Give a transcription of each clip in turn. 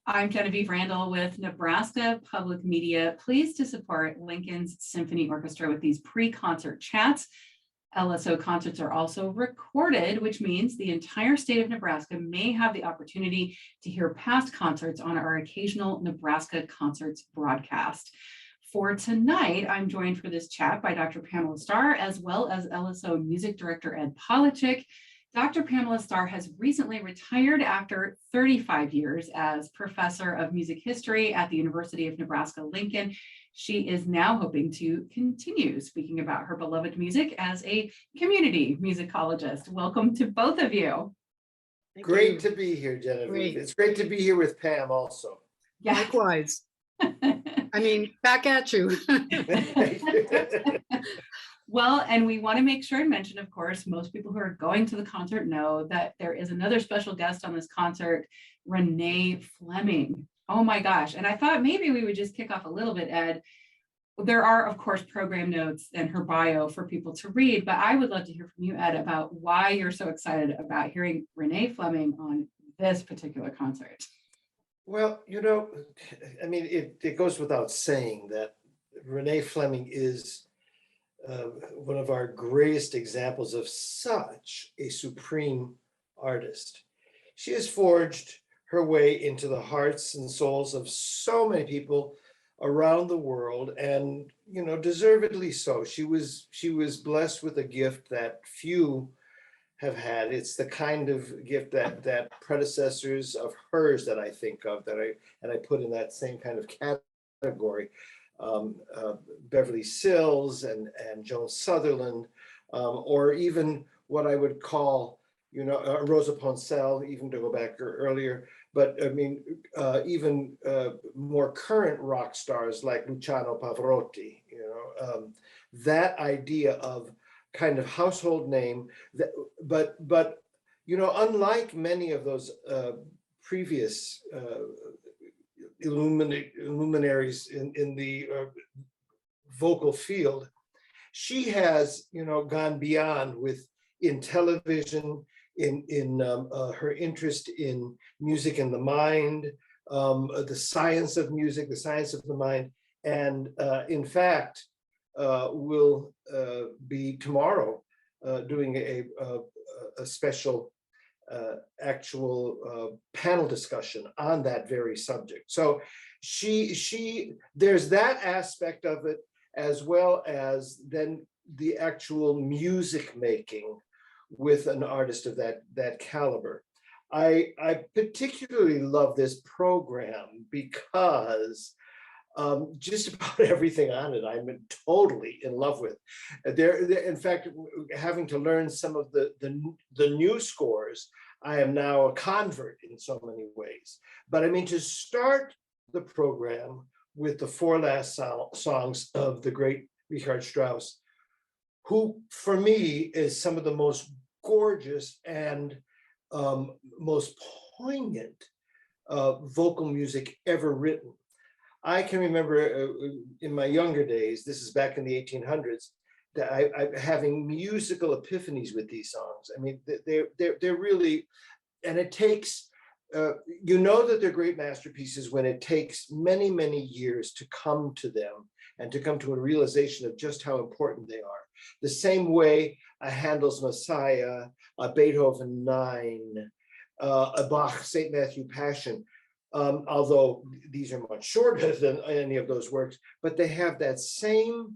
I'm Genevieve Randall with Nebraska Public Media, pleased to support Lincoln's Symphony Orchestra with these pre-concert chats. LSO concerts are also recorded, which means the entire state of Nebraska may have the opportunity to hear past concerts on our occasional Nebraska Concerts broadcast. For tonight, I'm joined for this chat by Dr. Pamela Starr, as well as LSO Music Director Ed Polachek. Dr. Pamela Starr has recently retired after 35 years as professor of music history at the University of Nebraska-Lincoln. She is now hoping to continue speaking about her beloved music as a community musicologist. Welcome to both of you. Great to be here, Genevieve. Great. It's great to be here with Pam also. Yeah. Likewise. I mean, back at you. Well, and we want to make sure and mention, of course, most people who are going to the concert know that there is another special guest on this concert, Renée Fleming. Oh my gosh. And I thought maybe we would just kick off a little bit, Ed. There are, of course, program notes and her bio for people to read, but I would love to hear from you, Ed, about why you're so excited about hearing Renée Fleming on this particular concert. Well, you know, I mean, it goes without saying that Renée Fleming is one of our greatest examples of such a supreme artist. She has forged her way into the hearts and souls of so many people around the world, and you know, deservedly so. She was blessed with a gift that few have had. It's the kind of gift that predecessors of hers that I think of, that I put in that same kind of category. Beverly Sills and Joan Sutherland, or even what I would call, you know, Rosa Poncel, even to go back earlier. But I mean, even more current rock stars like Luciano Pavarotti. You know, that idea of kind of household name. But you know, unlike many of those previous luminaries in the vocal field, she has, you know, gone beyond in television, in her interest in music and the mind, the science of music, the science of the mind, and in fact will be tomorrow doing a special actual panel discussion on that very subject. So there's that aspect of it, as well as then the actual music making with an artist of that caliber. I particularly love this program because just about everything on it I'm totally in love with. In fact, having to learn some of the new scores, I am now a convert in so many ways. But I mean, to start the program with the four last songs of the great Richard Strauss, who for me is some of the most gorgeous and most poignant vocal music ever written. I can remember in my younger days, this is back in the 1800s, that I having musical epiphanies with these songs. I mean, they're really, and it takes, you know that they're great masterpieces when it takes many, many years to come to them and to come to a realization of just how important they are. The same way a Handel's Messiah, a Beethoven 9, a Bach St. Matthew Passion, although these are much shorter than any of those works, but they have that same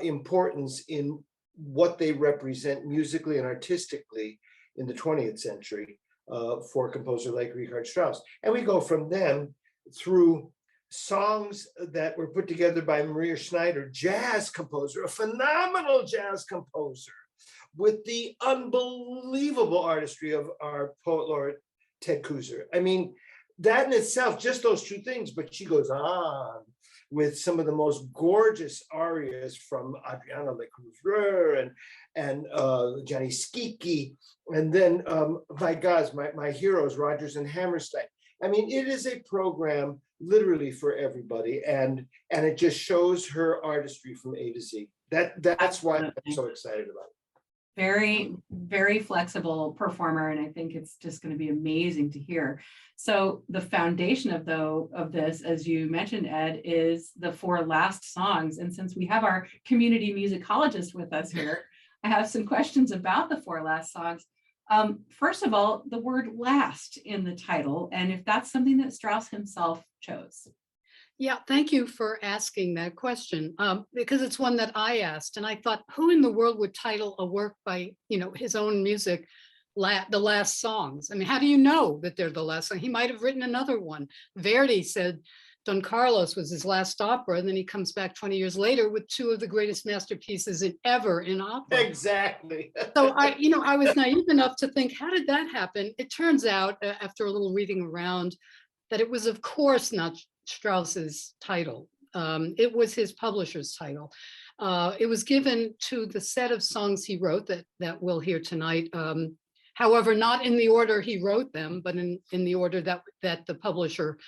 importance in what they represent musically and artistically in the 20th century for a composer like Richard Strauss. And we go from them through songs that were put together by Maria Schneider, jazz composer, a phenomenal jazz composer, with the unbelievable artistry of our poet laureate, Ted Kooser. I mean, that in itself, just those two things, but she goes on with some of the most gorgeous arias from Adriana Lecouvreur and Gianni Schicchi, and then my gods, my heroes, Rodgers and Hammerstein. I mean, it is a program literally for everybody, and it just shows her artistry from A to Z. That's why I'm so excited about it. Very, very flexible performer, and I think it's just going to be amazing to hear. So the foundation of this, as you mentioned, Ed, is the 4 last songs. And since we have our community musicologist with us here, I have some questions about the 4 last songs. First of all, the word last in the title, and if that's something that Strauss himself chose. Yeah, thank you for asking that question, because it's one that I asked, and I thought, who in the world would title a work by, his own music, the last songs? I mean, how do you know that they're the last song? He might have written another one. Verdi said Don Carlos was his last opera, and then he comes back 20 years later with 2 of the greatest masterpieces ever in opera. Exactly. So I was naive enough to think, how did that happen? It turns out, after a little reading around, that it was, of course, not Strauss's title. It was his publisher's title. It was given to the set of songs he wrote that we'll hear tonight. However, not in the order he wrote them, but in the order that the publisher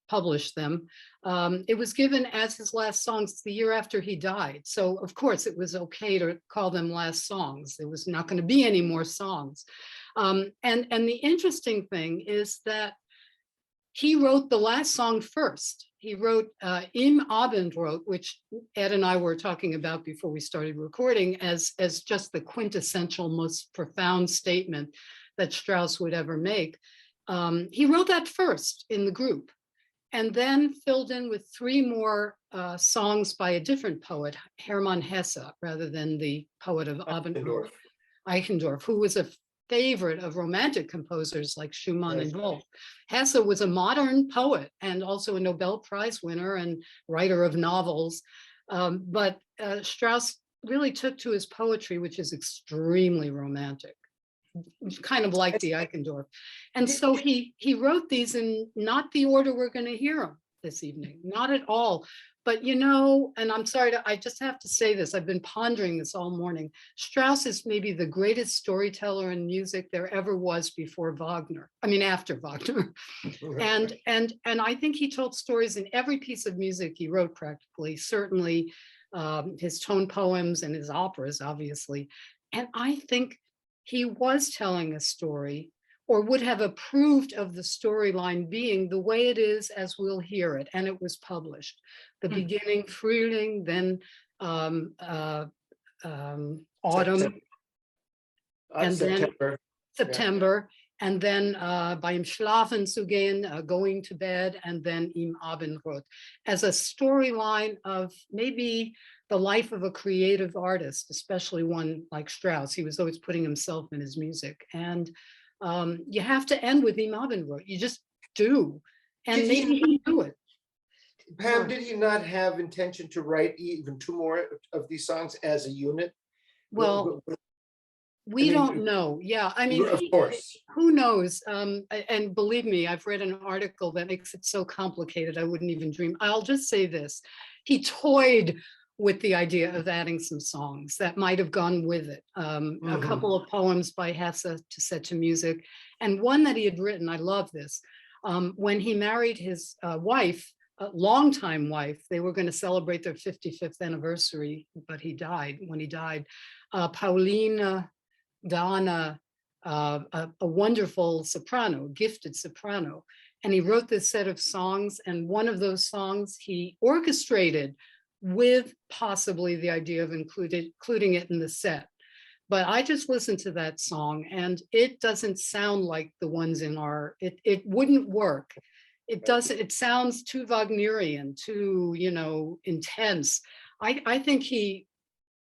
published them. It was given as his last songs the year after he died. So of course it was okay to call them last songs. There was not going to be any more songs. And the interesting thing is that he wrote the last song first. He wrote Im Abendrot, which Ed and I were talking about before we started recording, as just the quintessential, most profound statement that Strauss would ever make. He wrote that first in the group, and then filled in with 3 more songs by a different poet, Hermann Hesse, rather than the poet of Abendrot, Eichendorff, who was a favorite of romantic composers like Schumann and Wolf. Hesse was a modern poet and also a Nobel Prize winner and writer of novels. But Strauss really took to his poetry, which is extremely romantic, kind of like the Eichendorff. And so he wrote these in not the order we're going to hear them this evening, not at all. But and I'm sorry, I just have to say this, I've been pondering this all morning. Strauss is maybe the greatest storyteller in music there ever was before Wagner. I mean, after Wagner. And I think he told stories in every piece of music he wrote practically, certainly his tone poems and his operas, obviously. And I think he was telling a story, or would have approved of the storyline being the way it is as we'll hear it. And it was published. The beginning, Frühling, then autumn, and September. then September, and then beim Schlafen zu gehen, going to bed, and then Im Abendrot, as a storyline of maybe the life of a creative artist, especially one like Strauss. He was always putting himself in his music. And you have to end with Im Abendrot. You just do. And maybe he knew it. Pam, did he not have intention to write even 2 more of these songs as a unit? Well, we don't know. Yeah, I mean, of course. Who knows? And believe me, I've read an article that makes it so complicated, I wouldn't even dream. I'll just say this. He toyed with the idea of adding some songs that might have gone with it. A couple of poems by Hesse to set to music, and one that he had written, I love this, when he married his wife, a longtime wife. They were going to celebrate their 55th anniversary, but he died when he died. Pauline Dana, a wonderful soprano, gifted soprano. And he wrote this set of songs, and one of those songs he orchestrated with possibly the idea of including it in the set. But I just listened to that song, and it doesn't sound like the ones in it wouldn't work. It doesn't, it sounds too Wagnerian, too, intense. I think he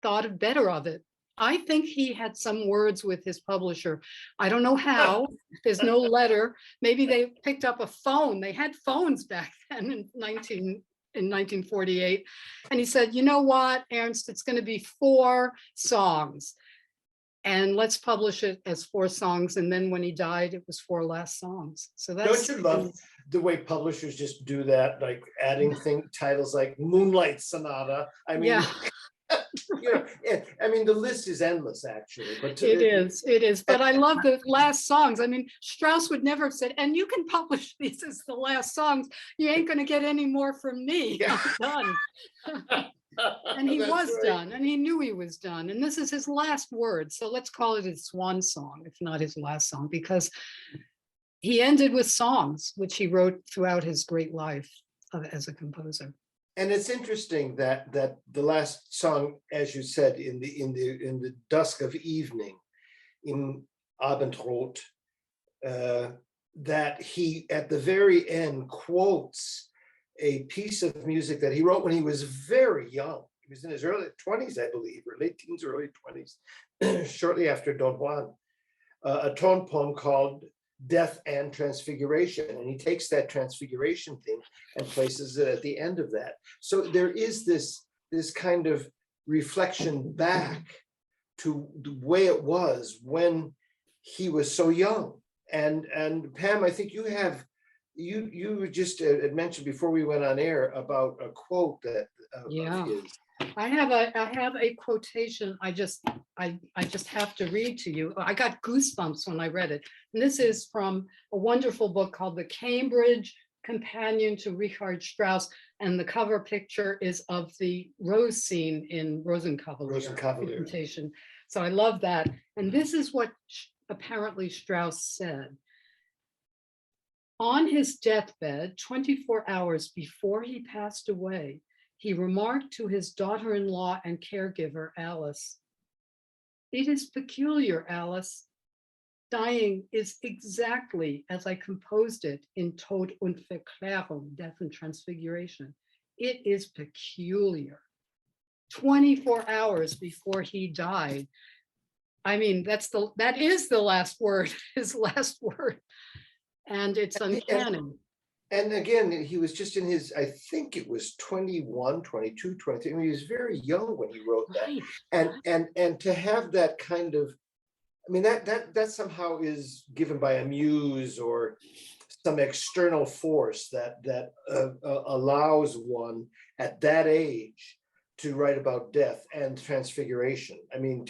thought better of it. I think he had some words with his publisher. I don't know how. There's no letter. Maybe they picked up a phone. They had phones back then in 1948. And he said, you know what, Ernst, it's going to be 4 songs. And let's publish it as 4 songs. And then when he died, it was 4 last songs. So that's. Don't you love the way publishers just do that, like adding titles like Moonlight Sonata? I mean, yeah. I mean, the list is endless, actually. But it is. But I love the last songs. I mean, Strauss would never have said, and you can publish these as the last songs. You ain't going to get any more from me. Yeah. I'm done. And he That's was right. done, and he knew he was done. And this is his last word. So let's call it his swan song, if not his last song, because he ended with songs, which he wrote throughout his great life as a composer. And it's interesting that the last song, as you said, in the dusk of evening, in Abendrot, that he at the very end quotes a piece of music that he wrote when he was very young. He was in his early 20s, I believe, or late teens or early 20s, shortly after Don Juan, a tone poem called Death and Transfiguration. And he takes that transfiguration thing and places it at the end of that. So there is this kind of reflection back to the way it was when he was so young. And Pam, I think you just had mentioned before we went on air about a quote that of his. I have a quotation I just have to read to you. I got goosebumps when I read it. And this is from a wonderful book called The Cambridge Companion to Richard Strauss. And the cover picture is of the rose scene in Rosenkavalier. Presentation. So I love that. And this is what apparently Strauss said. On his deathbed, 24 hours before he passed away, he remarked to his daughter-in-law and caregiver, Alice, "It is peculiar, Alice. Dying is exactly as I composed it in Tod und Verklärung, Death and Transfiguration. It is peculiar." 24 hours before he died. I mean, that is the last word, his last word. And it's uncanny. And again, he was just in his, I think it was 21, 22, 23. I mean, he was very young when he wrote that. Right. And to have that kind of, I mean, that somehow is given by a muse or some external force that allows one at that age to write about death and transfiguration. I mean,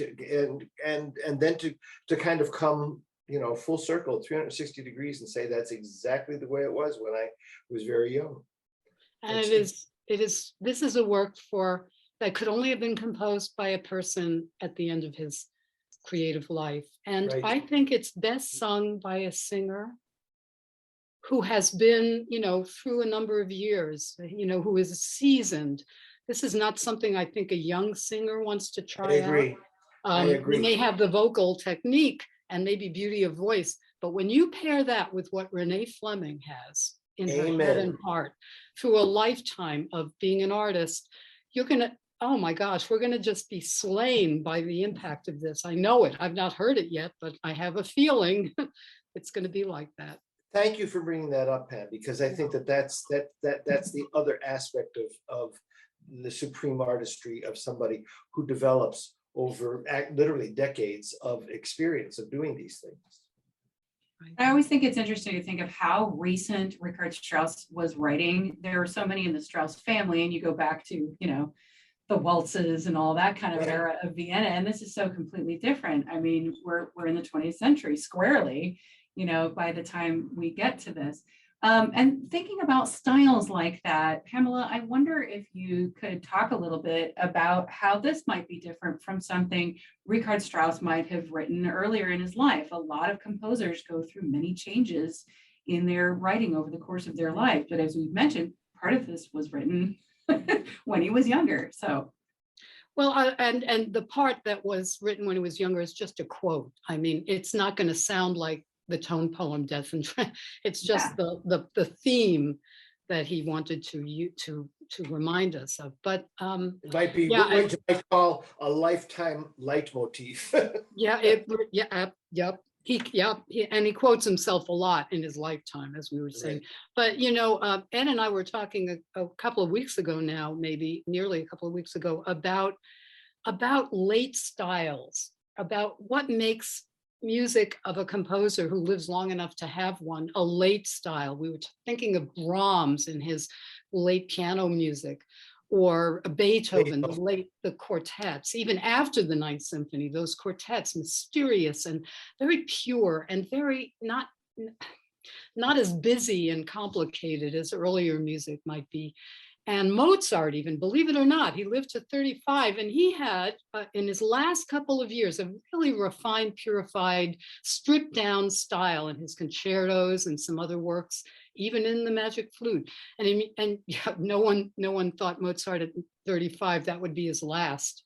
and then to kind of come, full circle, 360 degrees, and say that's exactly the way it was when I was very young. And this is a work that could only have been composed by a person at the end of his creative life. And right. I think it's best sung by a singer who has been, through a number of years, who is seasoned. This is not something I think a young singer wants to try out. I agree. They may have the vocal technique and maybe beauty of voice, but when you pair that with what Renée Fleming has in her head and heart through a lifetime of being an artist, you're gonna, oh my gosh, we're gonna just be slain by the impact of this. I know it. I've not heard it yet, but I have a feeling it's gonna be like that. Thank you for bringing that up, Pam, because I think that's the other aspect of the supreme artistry of somebody who develops over literally decades of experience of doing these things. I always think it's interesting to think of how recent Richard Strauss was writing. There are so many in the Strauss family, and you go back to, the waltzes and all that kind of era of Vienna, and this is so completely different. I mean, we're in the 20th century squarely, by the time we get to this. And thinking about styles like that, Pamela, I wonder if you could talk a little bit about how this might be different from something Richard Strauss might have written earlier in his life. A lot of composers go through many changes in their writing over the course of their life. But as we've mentioned, part of this was written when he was younger. So. Well, and the part that was written when he was younger is just a quote. I mean, it's not going to sound like the tone poem Death and it's just the theme that he wanted to remind us of. But it might be what you might call a lifetime leitmotif. He quotes himself a lot in his lifetime, as we were saying. Right. But Ed and I were talking a couple of weeks ago now, maybe nearly a couple of weeks ago, about late styles, about what makes music of a composer who lives long enough to have one a late style. We were thinking of Brahms and his late piano music, or Beethoven, the quartets, even after the Ninth Symphony, those quartets, mysterious and very pure and very not as busy and complicated as earlier music might be. And Mozart, even, believe it or not, he lived to 35, and he had, in his last couple of years, a really refined, purified, stripped down style in his concertos and some other works, even in the Magic Flute. And yeah, no one thought Mozart at 35 that would be his last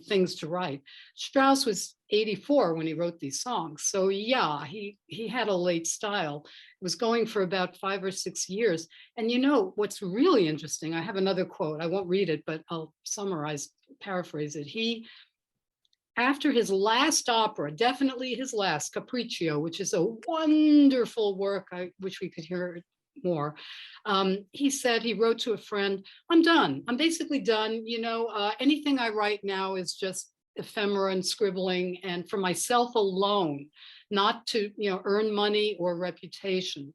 things to write. Strauss was 84 when he wrote these songs. So yeah, he had a late style. It was going for about 5 or 6 years. And you know, what's really interesting, I have another quote. I won't read it, but I'll paraphrase it. He, after his last opera, definitely his last, Capriccio, which is a wonderful work, I wish we could hear it more. He said, he wrote to a friend, I'm done. I'm basically done. You know, anything I write now is just ephemera and scribbling, and for myself alone, not to, you know, earn money or reputation.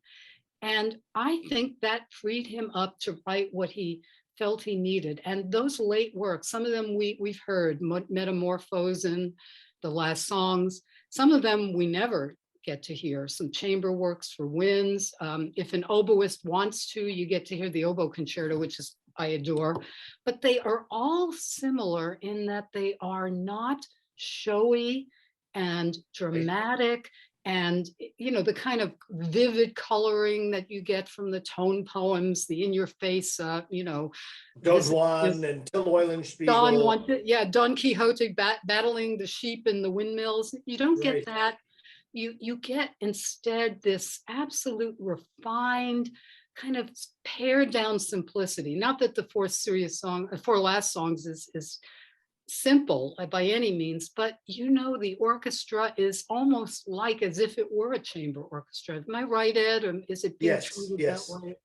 And I think that freed him up to write what he felt he needed. And those late works, some of them we've heard, Metamorphosen, the last songs, some of them we never get to hear, some chamber works for winds. If an oboist wants to, you get to hear the oboe concerto, which is I adore, but they are all similar in that they are not showy and dramatic, and you know, the kind of vivid coloring that you get from the tone poems, the in your face, you know, Don this Juan and Till Eulenspiegel. Don wanted, yeah, Don Quixote battling the sheep in the windmills. You don't get Right. that. You get instead this absolute refined kind of pared down simplicity. Not that the four last songs is simple by any means, but you know, the orchestra is almost like as if it were a chamber orchestra. Am I right, Ed? Or is it being Yes, treated yes. that way?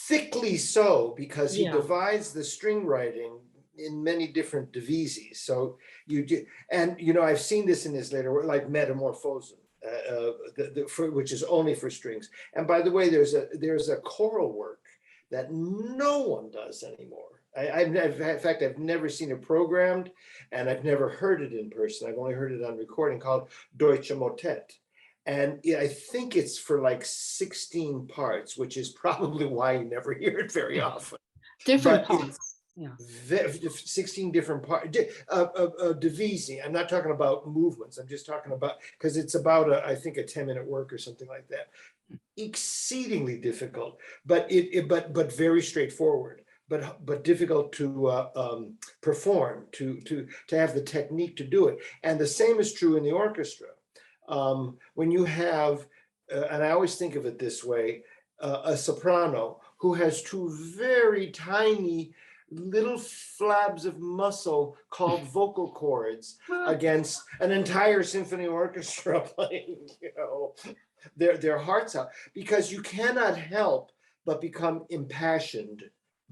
Thickly so, because he Yeah. divides the string writing in many different divises. So you do, and you know, I've seen this in his later work, like Metamorphosen, which is only for strings. And by the way, there's a choral work that no one does anymore. In fact, I've never seen it programmed, and I've never heard it in person. I've only heard it on recording, called Deutsche Motet. And I think it's for like 16 parts, which is probably why you never hear it very often. Different But parts. Yeah. 16 different parts, divisi. I'm not talking about movements. I'm just talking about, because it's about I think a 10-minute work or something like that. Exceedingly difficult, but but very straightforward. But difficult to perform, to have the technique to do it. And the same is true in the orchestra. When you have, and I always think of it this way, a soprano who has two very tiny little flabs of muscle called vocal cords against an entire symphony orchestra playing, you know, their hearts out, because you cannot help but become impassioned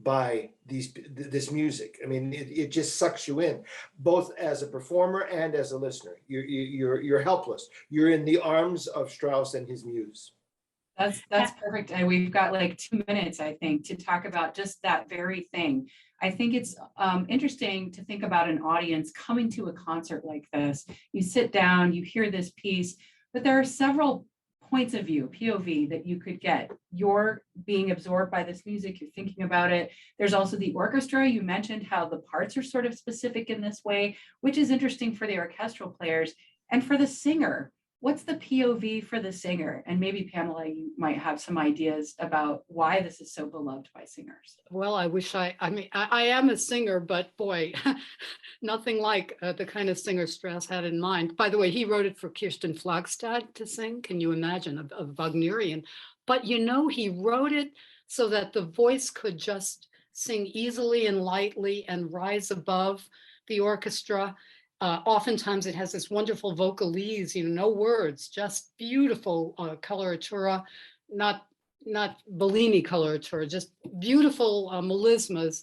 by this music. I mean, it just sucks you in, both as a performer and as a listener. You're helpless. You're in the arms of Strauss and his muse. That's perfect. And we've got like 2 minutes, I think, to talk about just that very thing. I think it's interesting to think about an audience coming to a concert like this. You sit down, you hear this piece, but there are several points of view, POV, that you could get. You're being absorbed by this music, you're thinking about it. There's also the orchestra. You mentioned how the parts are sort of specific in this way, which is interesting for the orchestral players. And for the singer, what's the POV for the singer? And maybe Pamela, you might have some ideas about why this is so beloved by singers. Well, I wish I mean, I am a singer, but boy, nothing like the kind of singer Strauss had in mind. By the way, he wrote it for Kirsten Flagstad to sing. Can you imagine, a Wagnerian? But you know, he wrote it so that the voice could just sing easily and lightly and rise above the orchestra. Oftentimes it has this wonderful vocalese, you know, no words, just beautiful coloratura, not Bellini coloratura, just beautiful melismas.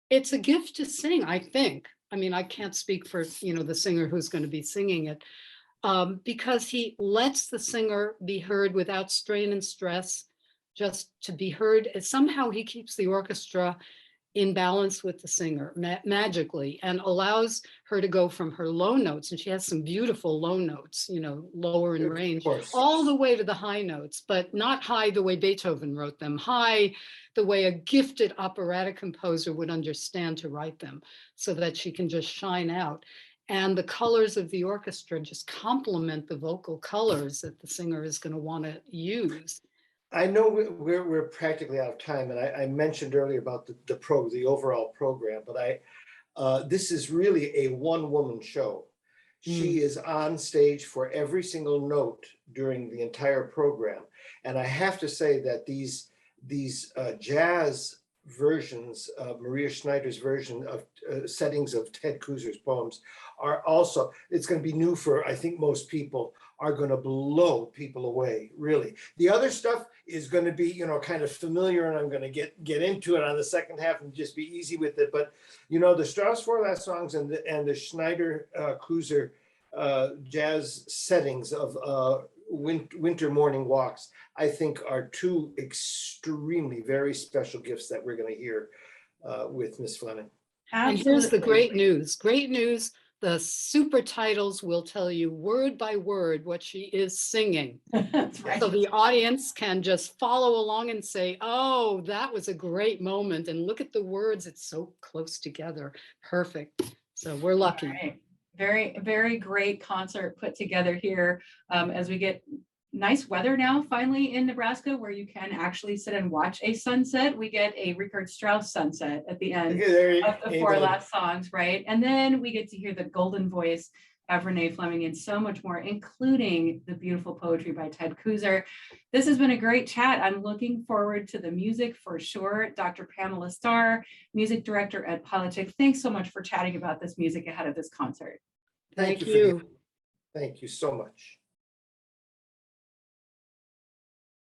It's a gift to sing, I think. I mean, I can't speak for, you know, the singer who's going to be singing it, because he lets the singer be heard without strain and stress, just to be heard. Somehow he keeps the orchestra in balance with the singer magically, and allows her to go from her low notes, and she has some beautiful low notes, lower in Of range, course. all the way to the high notes, but not high the way Beethoven wrote them, high the way a gifted operatic composer would understand to write them, so that she can just shine out. And the colors of the orchestra just complement the vocal colors that the singer is going to want to use. I know we're practically out of time, and I mentioned earlier about the overall program, but this is really a one-woman show. She is on stage for every single note during the entire program, and I have to say that these jazz versions of Maria Schneider's version of settings of Ted Kooser's poems are also, it's going to be new for, I think most people are going to blow people away, really. The other stuff is going to be, kind of familiar, and I'm going to get into it on the second half and just be easy with it. But, the Strauss Four Last Songs and the Schneider Kooser jazz settings of Winter Morning Walks, I think are two extremely very special gifts that we're going to hear with Miss Fleming. And here's the great news. Great news. The super titles will tell you word by word what she is singing. That's right. So the audience can just follow along and say, oh, that was a great moment. And look at the words. It's so close together. Perfect. So we're lucky. Right. Very, very great concert put together here as we get nice weather now finally in Nebraska, where you can actually sit and watch a sunset. We get a Richard Strauss sunset at the end of the Four Last Songs, right? And then we get to hear the golden voice of Renée Fleming and so much more, including the beautiful poetry by Ted Kooser. This has been a great chat. I'm looking forward to the music for sure. Dr. Pamela Starr, music director at Politic, thanks so much for chatting about this music ahead of this concert. Thank you. Thank you so much.